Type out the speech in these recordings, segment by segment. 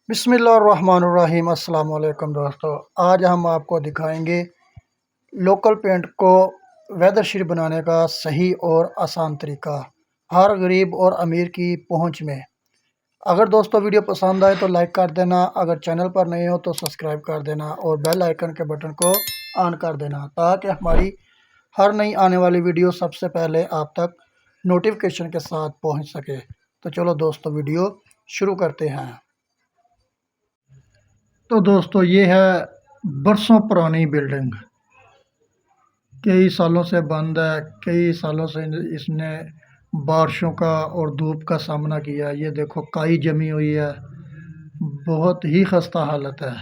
बिस्मिल्लाहिर्रहमानिर्रहीम। अस्सलाम वालेकुम दोस्तों, आज हम आपको दिखाएंगे लोकल पेंट को वेदर शीट बनाने का सही और आसान तरीका, हर गरीब और अमीर की पहुंच में। अगर दोस्तों वीडियो पसंद आए तो लाइक कर देना, अगर चैनल पर नए हो तो सब्सक्राइब कर देना और बेल आइकन के बटन को ऑन कर देना ताकि हमारी हर नई आने वाली वीडियो सबसे पहले आप तक नोटिफिकेशन के साथ पहुंच सके। तो चलो दोस्तों वीडियो शुरू करते हैं। तो दोस्तों ये है बरसों पुरानी बिल्डिंग, कई सालों से बंद है। कई सालों से इसने बारिशों का और धूप का सामना किया। ये देखो काई जमी हुई है, बहुत ही खस्ता हालत है।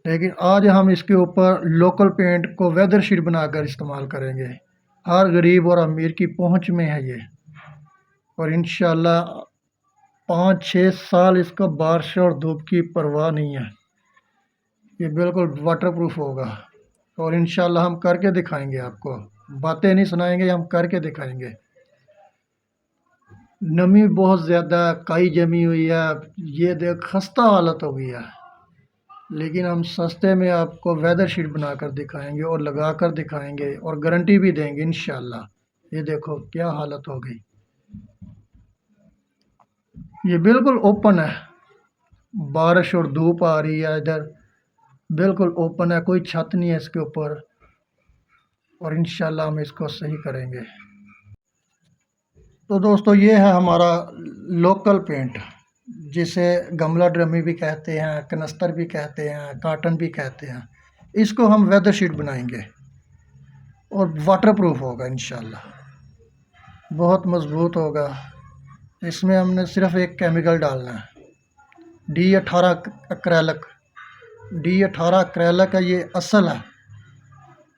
लेकिन आज हम इसके ऊपर लोकल पेंट को वेदर शीट बनाकर इस्तेमाल करेंगे। हर गरीब और अमीर की पहुंच में है ये, और इंशाल्लाह 5-6 साल इसको बारिश और धूप की परवाह नहीं है। ये बिल्कुल वाटरप्रूफ होगा और इंशाल्लाह हम करके दिखाएंगे आपको। बातें नहीं सुनाएंगे, हम करके दिखाएंगे। नमी बहुत ज़्यादा, काई जमी हुई है, ये देख खस्ता हालत हो गई है। लेकिन हम सस्ते में आपको वेदर शीट बनाकर दिखाएंगे और लगा कर दिखाएंगे और गारंटी भी देंगे इंशाल्लाह। ये देखो क्या हालत हो गई। ये बिल्कुल ओपन है, बारिश और धूप आ रही है, इधर बिल्कुल ओपन है, कोई छत नहीं है इसके ऊपर। और इंशाल्लाह हम इसको सही करेंगे। तो दोस्तों ये है हमारा लोकल पेंट, जिसे गमला ड्रमी भी कहते हैं, कनस्तर भी कहते हैं, काटन भी कहते हैं। इसको हम वेदर शीट बनाएंगे और वाटरप्रूफ होगा इंशाल्लाह, बहुत मज़बूत होगा। इसमें हमने सिर्फ एक केमिकल डालना है, D18 एक्रेलिक। D18 एक्रेलिक है, ये असल है,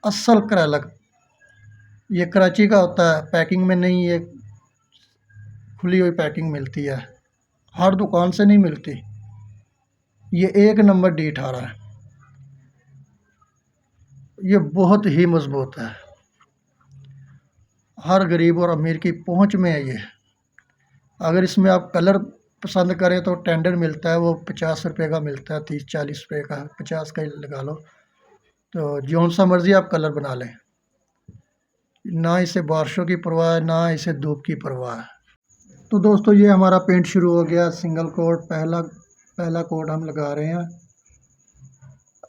असल एक्रेलिक। ये कराची का होता है, पैकिंग में नहीं, ये खुली हुई पैकिंग मिलती है, हर दुकान से नहीं मिलती। ये 1 नंबर D18 है, ये बहुत ही मज़बूत है, हर गरीब और अमीर की पहुंच में है ये। अगर इसमें आप कलर पसंद करें तो टेंडर मिलता है, वो 50 रुपये का मिलता है, 30-40 रुपये का, 50 का ही लगा लो। तो जौन सा मर्ज़ी आप कलर बना लें, ना इसे बारिशों की परवाह है, ना इसे धूप की परवाह है। तो दोस्तों ये हमारा पेंट शुरू हो गया, सिंगल कोट, पहला कोट हम लगा रहे हैं।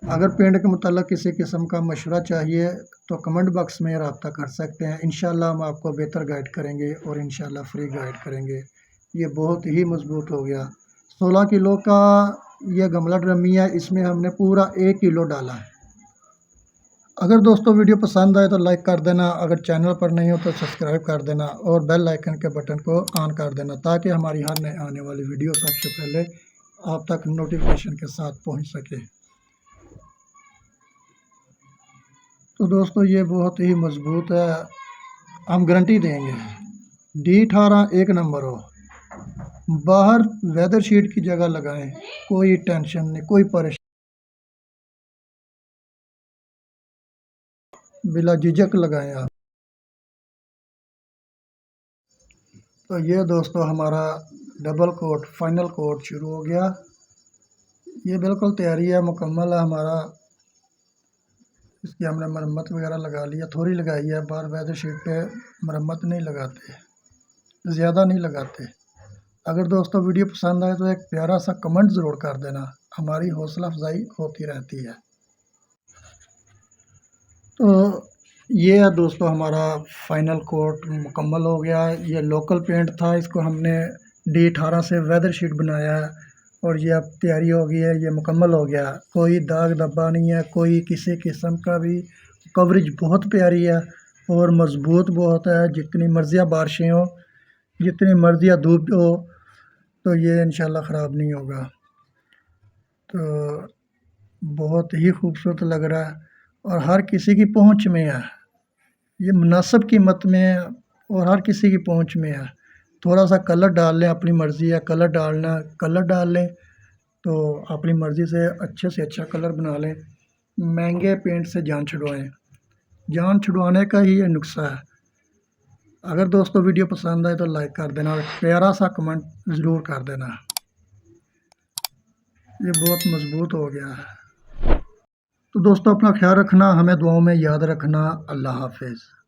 अगर पेंट के मुताल्लिक़ किसी किस्म का मशवरा चाहिए तो कमेंट बॉक्स में रब्ता कर सकते हैं। इंशाल्लाह हम आपको बेहतर गाइड करेंगे और इंशाल्लाह फ्री गाइड करेंगे। ये बहुत ही मज़बूत हो गया। 16 किलो का यह गमला ड्रमी है, इसमें हमने पूरा 1 किलो डाला है। अगर दोस्तों वीडियो पसंद आए तो लाइक कर देना, अगर चैनल पर नहीं हो तो सब्सक्राइब कर देना और बेल आइकन के बटन को ऑन कर देना ताकि हमारी हर नए आने वाली वीडियो सबसे पहले आप तक नोटिफिकेशन के साथ पहुंच सके। तो दोस्तों ये बहुत ही मज़बूत है, हम गारंटी देंगे। D18 1 नंबर हो। बाहर वेदर शीट की जगह लगाएं, कोई टेंशन नहीं, कोई परेशानी, बिला झिझक लगाएं आप। तो ये दोस्तों हमारा डबल कोट, फाइनल कोट शुरू हो गया। ये बिल्कुल तैयारी है, मुकम्मल है हमारा। इसकी हमने मरम्मत वगैरह लगा लिया, थोड़ी लगाई है। बार वेदर शीट पे मरम्मत नहीं लगाते, ज़्यादा नहीं लगाते। अगर दोस्तों वीडियो पसंद आए तो एक प्यारा सा कमेंट ज़रूर कर देना, हमारी हौसला अफजाई होती रहती है। तो ये है दोस्तों हमारा फाइनल कोट मुकम्मल हो गया। ये लोकल पेंट था, इसको हमने D18 से वेदर शीट बनाया है और ये अब तैयारी हो गई है, ये मुकम्मल हो गया। कोई दाग धब्बा नहीं है, कोई किसी किस्म का भी। कवरेज बहुत प्यारी है और मज़बूत बहुत है। जितनी मर्ज़ियाँ बारिशें हो, जितनी मर्ज़ियाँ धूप हो, तो ये इंशाल्लाह ख़राब नहीं होगा। तो बहुत ही खूबसूरत लग रहा है और हर किसी की पहुंच में है। ये मुनासिब कीमत में है और हर किसी की पहुंच में है। थोड़ा सा कलर डाल लें, अपनी मर्ज़ी है, कलर डालना कलर डाल लें, तो अपनी मर्ज़ी से अच्छा कलर बना लें। महंगे पेंट से जान छुड़वाएं, जान छुड़वाने का ही ये नुस्खा है। अगर दोस्तों वीडियो पसंद आए तो लाइक कर देना और प्यारा सा कमेंट ज़रूर कर देना। ये बहुत मज़बूत हो गया है। तो दोस्तों अपना ख़्याल रखना, हमें दुआओं में याद रखना। अल्लाह हाफ़िज़।